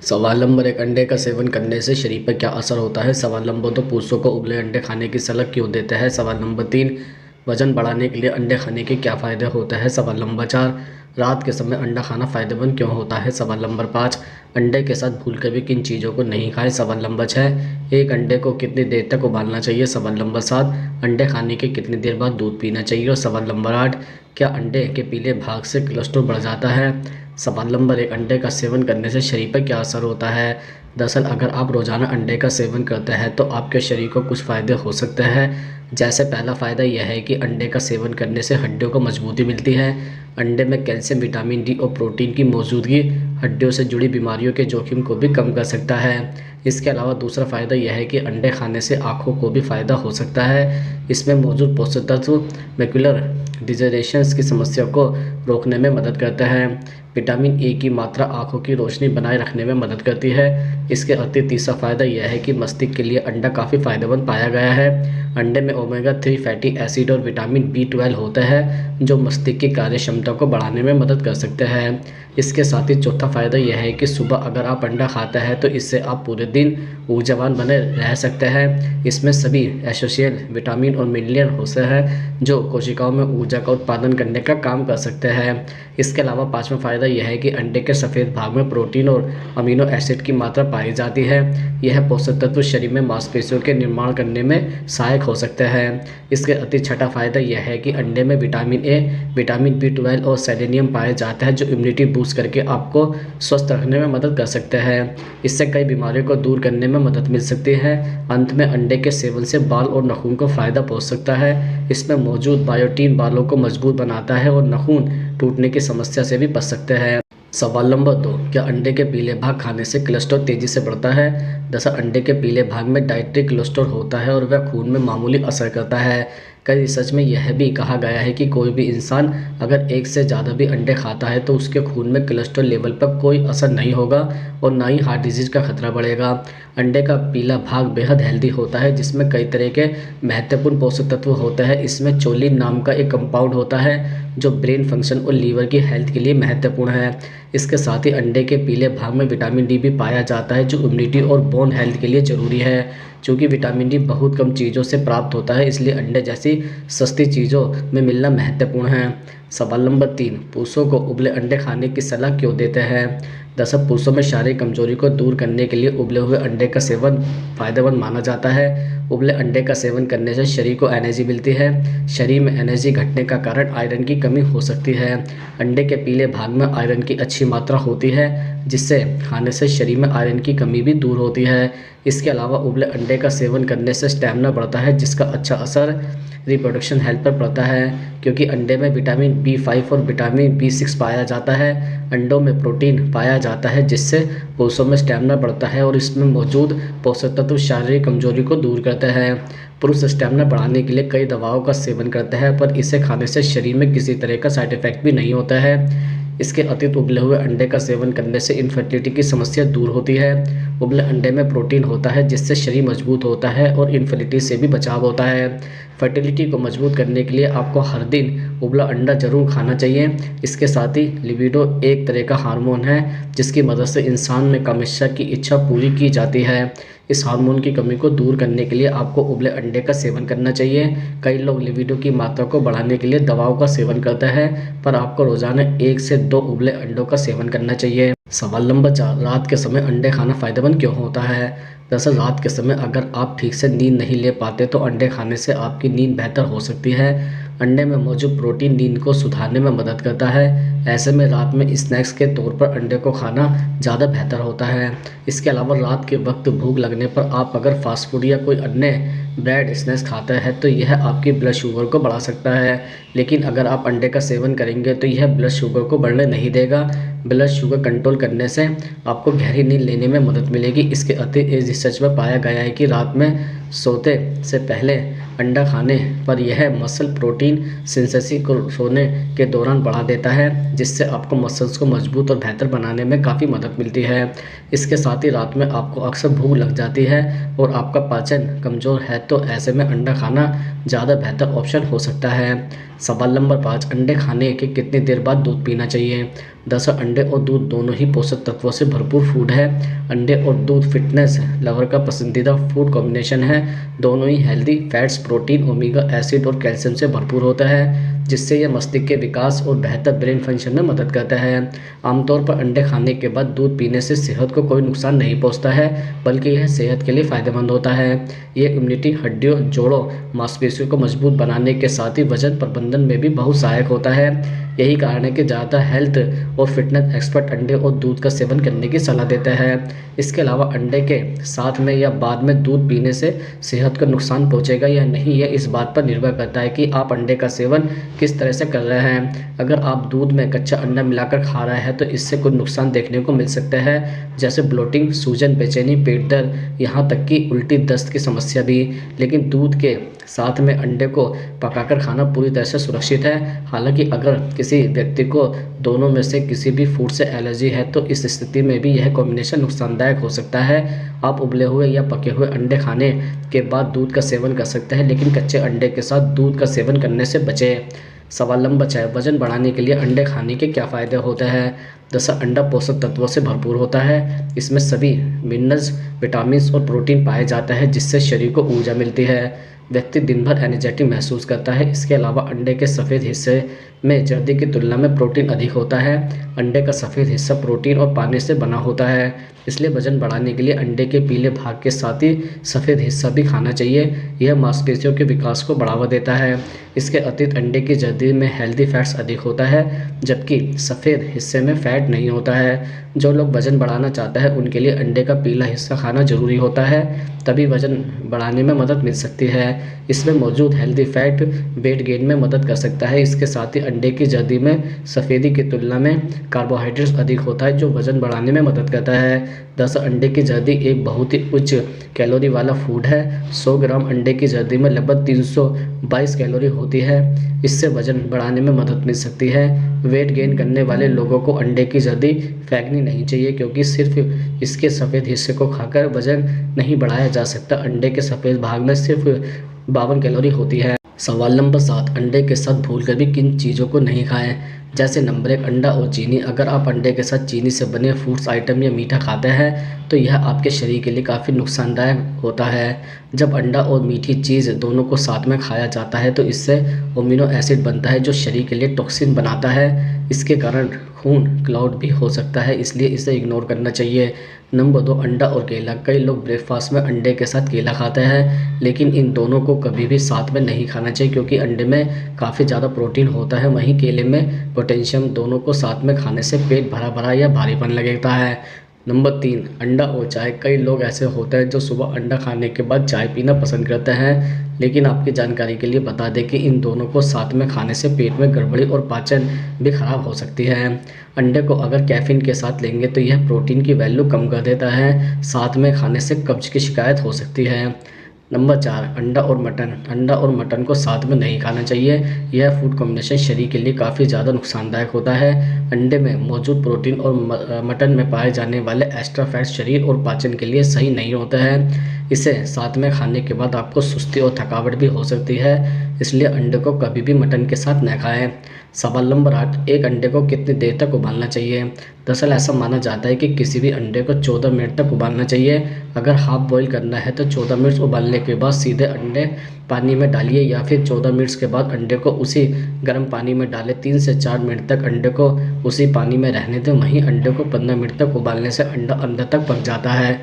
सवाल नंबर 1, अंडे का सेवन करने से शरीर पर क्या असर होता है। सवाल नंबर 2, पुरुषों को उबले अंडे खाने की सलाह क्यों देते हैं। सवाल नंबर 3, वजन बढ़ाने के लिए अंडे खाने के क्या फ़ायदे होते हैं। सवाल नंबर 4, रात के समय अंडा खाना फ़ायदेमंद क्यों होता है। सवाल नंबर 5, अंडे के साथ भूल कर भी किन चीज़ों को नहीं खाएं। सवाल नंबर 6, एक अंडे को कितनी देर तक उबालना चाहिए। सवाल नंबर 7, अंडे खाने के कितनी देर बाद दूध पीना चाहिए। और सवाल नंबर 8, क्या अंडे के पीले भाग से कोलेस्ट्रॉल बढ़ जाता है। सवाल नंबर 1, अंडे का सेवन करने से शरीर पर क्या असर होता है। दरअसल अगर आप रोज़ाना अंडे का सेवन करते हैं तो आपके शरीर को कुछ फ़ायदे हो सकते हैं। जैसे पहला फ़ायदा यह है कि अंडे का सेवन करने से हड्डियों को मजबूती मिलती है। अंडे में कैल्शियम, विटामिन डी और प्रोटीन की मौजूदगी हड्डियों से जुड़ी बीमारियों के जोखिम को भी कम कर सकता है। इसके अलावा दूसरा फ़ायदा यह है कि अंडे खाने से आँखों को भी फ़ायदा हो सकता है। इसमें मौजूद पोषक तत्व मैकुलर डिजनरेशन की समस्या को रोकने में मदद करते हैं। विटामिन ए की मात्रा आँखों की रोशनी बनाए रखने में मदद करती है। इसके अतिरिक्त तीसरा फ़ायदा यह है कि मस्तिष्क के लिए अंडा काफ़ी फ़ायदेमंद पाया गया है। अंडे में ओमेगा 3 फैटी एसिड और विटामिन B12 होता है जो मस्तिष्क की कार्य क्षमता को बढ़ाने में मदद कर सकते हैं। इसके साथ ही चौथा फ़ायदा यह है कि सुबह अगर आप अंडा खाते हैं तो इससे आप पूरे दिन ऊर्जावान बने रह सकते हैं। इसमें सभी एसेंशियल विटामिन और मिनरल होते हैं जो कोशिकाओं में ऊर्जा का उत्पादन करने का काम कर सकते हैं। इसके अलावा पाँचवा फ़ायदा यह है कि अंडे के सफ़ेद भाग में प्रोटीन और अमीनो एसिड की मात्रा पाई जाती है। यह पोषक तत्व शरीर में मांसपेशियों के निर्माण करने में सहायक हो सकते हैं। इसके अतिरिक्त छठा फ़ायदा यह है कि अंडे में विटामिन ए, विटामिन B12 और सेलेनियम पाए जाते हैं जो इम्यूनिटी बूस्ट करके आपको स्वस्थ रखने में मदद कर सकते हैं। इससे कई बीमारियों को दूर करने में मदद मिल सकती है। अंत में अंडे के सेवन से बाल और नाखून को फ़ायदा पहुँच सकता है। इसमें मौजूद बायोटीन बालों को मजबूत बनाता है और नाखून टूटने की समस्या से भी बच सकते हैं। सवाल नंबर 2, क्या अंडे के पीले भाग खाने से कोलेस्ट्रॉल तेज़ी से बढ़ता है। दरअसल अंडे के पीले भाग में डाइट्री कोलेस्ट्रॉल होता है और वह खून में मामूली असर करता है। कई रिसर्च में यह भी कहा गया है कि कोई भी इंसान अगर एक से ज़्यादा भी अंडे खाता है तो उसके खून में कोलेस्ट्रॉल लेवल पर कोई असर नहीं होगा और ना ही हार्ट डिजीज़ का खतरा बढ़ेगा। अंडे का पीला भाग बेहद हेल्दी होता है जिसमें कई तरह के महत्वपूर्ण पोषक तत्व होते हैं। इसमें चोलिन नाम का एक कंपाउंड होता है जो ब्रेन फंक्शन और लीवर की हेल्थ के लिए महत्वपूर्ण है। इसके साथ ही अंडे के पीले भाग में विटामिन डी भी पाया जाता है जो इम्यूनिटी और बोन हेल्थ के लिए ज़रूरी है। चूँकि विटामिन डी बहुत कम चीज़ों से प्राप्त होता है इसलिए अंडे जैसी सस्ती चीज़ों में मिलना महत्वपूर्ण है। सवाल नंबर 3, पुरुषों को उबले अंडे खाने की सलाह क्यों देते हैं। दरअसल पुरुषों में शारीरिक कमजोरी को दूर करने के लिए उबले हुए अंडे का सेवन फ़ायदेमंद माना जाता है। उबले अंडे का सेवन करने से शरीर को एनर्जी मिलती है। शरीर में एनर्जी घटने का कारण आयरन की कमी हो सकती है। अंडे के पीले भाग में आयरन की अच्छी मात्रा होती है जिससे खाने से शरीर में आयरन की कमी भी दूर होती है। इसके अलावा उबले अंडे का सेवन करने से स्टैमिना बढ़ता है जिसका अच्छा असर रिप्रोडक्शन हेल्थ पर पड़ता है क्योंकि अंडे में विटामिन B5 और विटामिन B6 पाया जाता है। अंडों में प्रोटीन पाया जाता है जिससे पुरुषों में स्टैमिना बढ़ता है और इसमें मौजूद पोषक तत्व शारीरिक कमजोरी को दूर करते हैं। पुरुष स्टैमिना बढ़ाने के लिए कई दवाओं का सेवन करते हैं पर इसे खाने से शरीर में किसी तरह का साइड इफेक्ट भी नहीं होता है। इसके अतिरिक्त उबले हुए अंडे का सेवन करने से इनफर्टिलिटी की समस्या दूर होती है। उबले अंडे में प्रोटीन होता है जिससे शरीर मजबूत होता है और इनफर्टिलिटी से भी बचाव होता है। फर्टिलिटी को मजबूत करने के लिए आपको हर दिन उबला अंडा जरूर खाना चाहिए। इसके साथ ही लिबिडो एक तरह का हार्मोन है जिसकी मदद से इंसान में कामेच्छा की इच्छा पूरी की जाती है। इस हार्मोन की कमी को दूर करने के लिए आपको उबले अंडे का सेवन करना चाहिए। कई लोग लिबिडो की मात्रा को बढ़ाने के लिए दवाओं का सेवन करते हैं पर आपको रोजाना 1 से 2 उबले अंडों का सेवन करना चाहिए। सवाल नंबर 4, रात के समय अंडे खाना फ़ायदेमंद क्यों होता है। दरअसल रात के समय अगर आप ठीक से नींद नहीं ले पाते तो अंडे खाने से आपकी नींद बेहतर हो सकती है। अंडे में मौजूद प्रोटीन नींद को सुधारने में मदद करता है। ऐसे में रात में स्नैक्स के तौर पर अंडे को खाना ज़्यादा बेहतर होता है। इसके अलावा रात के वक्त भूख लगने पर आप अगर फास्ट फूड या कोई अन्य ब्रेड स्नैक्स खाता है तो यह आपकी ब्लड शुगर को बढ़ा सकता है। लेकिन अगर आप अंडे का सेवन करेंगे तो यह ब्लड शुगर को बढ़ने नहीं देगा। ब्लड शुगर कंट्रोल करने से आपको गहरी नींद लेने में मदद मिलेगी। इसके अतिरिक्त इस रिसर्च में पाया गया है कि रात में सोते से पहले अंडा खाने पर यह मसल प्रोटीन सिंथेसिस को सोने के दौरान बढ़ा देता है जिससे आपको मसल्स को मजबूत और बेहतर बनाने में काफ़ी मदद मिलती है। इसके साथ ही रात में आपको अक्सर भूख लग जाती है और आपका पाचन कमज़ोर है तो ऐसे में अंडा खाना ज़्यादा बेहतर ऑप्शन हो सकता है। सवाल नंबर 5, अंडे खाने के कितनी देर बाद दूध पीना चाहिए। दरअसल अंडे और दूध दोनों ही पोषक तत्वों से भरपूर फूड है। अंडे और दूध फिटनेस लवर का पसंदीदा फूड कॉम्बिनेशन है। दोनों ही healthy fats, protein, omega acid और कैल्शियम से भरपूर होता है, जिससे यह मस्तिष्क के विकास और बेहतर ब्रेन फंक्शन में मदद करता है। आमतौर पर अंडे खाने के बाद दूध पीने से सेहत को कोई नुकसान नहीं पहुंचता है, बल्कि यह सेहत के लिए फ़ायदेमंद होता है। ये इम्यूनिटी, हड्डियों, जोड़ों, मांसपेशियों को मजबूत बनाने के साथ ही वजन प्रबंधन में भी बहुत सहायक होता है। यही कारण है कि ज़्यादातर हेल्थ और फिटनेस एक्सपर्ट अंडे और दूध का सेवन करने की सलाह देते हैं। इसके अलावा अंडे के साथ में या बाद में दूध पीने से सेहत को नुकसान पहुंचेगा या नहीं, यह इस बात पर निर्भर करता है कि आप अंडे का सेवन किस तरह से कर रहे हैं। अगर आप दूध में कच्चा अंडा मिलाकर खा रहे हैं तो इससे कुछ नुकसान देखने को मिल सकते हैं, जैसे ब्लोटिंग, सूजन, बेचैनी, पेट दर्द, यहाँ तक कि उल्टी, दस्त की समस्या भी। लेकिन दूध के साथ में अंडे को पकाकर खाना पूरी तरह से सुरक्षित है। हालांकि अगर किसी व्यक्ति को दोनों में से किसी भी फूड से एलर्जी है तो इस स्थिति में भी यह कॉम्बिनेशन नुकसानदायक हो सकता है। आप उबले हुए या पके हुए अंडे खाने के बाद दूध का सेवन कर सकते हैं, लेकिन कच्चे अंडे के साथ दूध का सेवन करने से बचें। सवाल नंबर 6, वजन बढ़ाने के लिए अंडे खाने के क्या फ़ायदे होते हैं? दरअसल अंडा पोषक तत्वों से भरपूर होता है। इसमें सभी मिनरल्स, विटामिन और प्रोटीन पाए जाते हैं, जिससे शरीर को ऊर्जा मिलती है। व्यक्ति दिन भर एनर्जेटिक महसूस करता है। इसके अलावा अंडे के सफ़ेद हिस्से में जर्दी की तुलना में प्रोटीन अधिक होता है। अंडे का सफ़ेद हिस्सा प्रोटीन और पानी से बना होता है, इसलिए वजन बढ़ाने के लिए अंडे के पीले भाग के साथ ही सफ़ेद हिस्सा भी खाना चाहिए। यह मांसपेशियों के विकास को बढ़ावा देता है। इसके अतिरिक्त अंडे की जर्दी में हेल्दी फैट्स अधिक होता है, जबकि सफ़ेद हिस्से में फैट नहीं होता है। जो लोग वजन बढ़ाना चाहते हैं उनके लिए अंडे का पीला हिस्सा खाना जरूरी होता है, तभी वजन बढ़ाने में मदद मिल सकती है। इसमें मौजूद हेल्दी फैट वेट गेन में मदद कर सकता है। इसके साथ ही अंडे की जर्दी में सफ़ेदी की तुलना में कार्बोहाइड्रेट्स अधिक होता है, जो वजन बढ़ाने में मदद करता है। दरअसल अंडे की जर्दी एक बहुत ही उच्च कैलोरी वाला फूड है। 100 ग्राम अंडे की जर्दी में लगभग 322 कैलोरी होती है। इससे वजन बढ़ाने में मदद मिल सकती है। वेट गेन करने वाले लोगों को अंडे की जर्दी फेंकनी नहीं चाहिए, क्योंकि सिर्फ इसके सफ़ेद हिस्से को खाकर वजन नहीं बढ़ाया जा सकता। अंडे के सफ़ेद भाग में सिर्फ 52 कैलोरी होती है। सवाल नंबर 7, अंडे के साथ भूलकर भी किन चीज़ों को नहीं खाएं? जैसे नंबर 1, अंडा और चीनी। अगर आप अंडे के साथ चीनी से बने फूड्स आइटम या मीठा खाते हैं तो यह आपके शरीर के लिए काफ़ी नुकसानदायक होता है। जब अंडा और मीठी चीज़ दोनों को साथ में खाया जाता है तो इससे अमीनो एसिड बनता है, जो शरीर के लिए टॉक्सिन बनाता है। इसके कारण खून क्लाउड भी हो सकता है, इसलिए इसे इग्नोर करना चाहिए। नंबर 2, अंडा और केला। कई लोग ब्रेकफास्ट में अंडे के साथ केला खाते हैं, लेकिन इन दोनों को कभी भी साथ में नहीं खाना चाहिए, क्योंकि अंडे में काफ़ी ज़्यादा प्रोटीन होता है, वहीं केले में पोटेशियम। दोनों को साथ में खाने से पेट भरा भरा या भारीपन लगता है। नंबर 3, अंडा और चाय। कई लोग ऐसे होते हैं जो सुबह अंडा खाने के बाद चाय पीना पसंद करते हैं, लेकिन आपकी जानकारी के लिए बता दें कि इन दोनों को साथ में खाने से पेट में गड़बड़ी और पाचन भी खराब हो सकती है। अंडे को अगर कैफीन के साथ लेंगे तो यह प्रोटीन की वैल्यू कम कर देता है। साथ में खाने से कब्ज की शिकायत हो सकती है। नंबर 4, अंडा और मटन। अंडा और मटन को साथ में नहीं खाना चाहिए। यह फूड कॉम्बिनेशन शरीर के लिए काफ़ी ज़्यादा नुकसानदायक होता है। अंडे में मौजूद प्रोटीन और मटन में पाए जाने वाले एक्स्ट्रा फैट शरीर और पाचन के लिए सही नहीं होते हैं। इसे साथ में खाने के बाद आपको सुस्ती और थकावट भी हो सकती है, इसलिए अंडे को कभी भी मटन के साथ न खाएं। सवाल नंबर 8, एक अंडे को कितनी देर तक उबालना चाहिए? दरअसल ऐसा माना जाता है कि किसी भी अंडे को 14 मिनट तक उबालना चाहिए। अगर हाफ बॉईल करना है तो 14 मिनट उबालने के बाद सीधे अंडे पानी में डालिए, या फिर 14 मिनट के बाद अंडे को उसी गर्म पानी में डालें। 3 से 4 मिनट तक अंडे को उसी पानी में रहने दें। वहीं अंडे को 15 मिनट तक उबालने से अंडा अंदर तक पक जाता है।